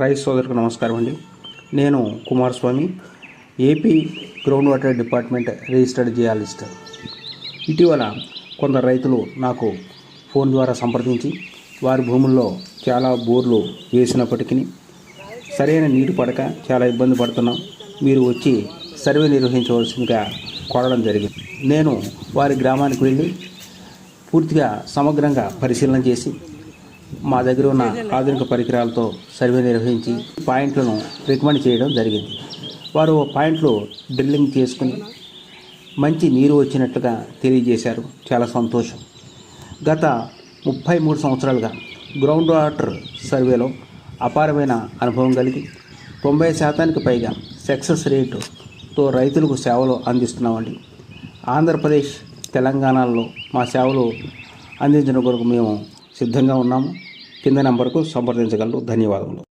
రైతు సోదరులకు నమస్కారం అండి. నేను Kumaraswamy, AP ground water department registered geologist. ఇటీవల కొందరు రైతులు నాకు ఫోన్ ద్వారా సంప్రదించి వారి భూముల్లో చాలా బోర్లు వేసినప్పటికీ సరైన నీరు పడక చాలా ఇబ్బంది పడుతున్నాం, మీరు వచ్చి సర్వే నిర్వహించవలసిందిగా కోరడం జరిగింది. నేను వారి గ్రామానికి వెళ్ళి పూర్తిగా సమగ్రంగా పరిశీలన చేసి మా దగ్గర ఉన్న ఆధునిక పరికరాలతో సర్వే నిర్వహించి పాయింట్లను రికమెండ్ చేయడం జరిగింది. వారు పాయింట్లు డ్రిల్లింగ్ చేసుకుని మంచి నీరు వచ్చినట్లుగా తెలియజేశారు. చాలా సంతోషం. గత 33 సంవత్సరాలుగా గ్రౌండ్ వాటర్ సర్వేలో అపారమైన అనుభవం కలిగి 90% పైగా సక్సెస్ రేటుతో రైతులకు సేవలు అందిస్తున్నామండి. ఆంధ్రప్రదేశ్, తెలంగాణలో మా సేవలు అందించిన కొరకు మేము సిద్ధంగా ఉన్నాము. కింద నంబర్కు సంప్రదించగలరు. ధన్యవాదములు.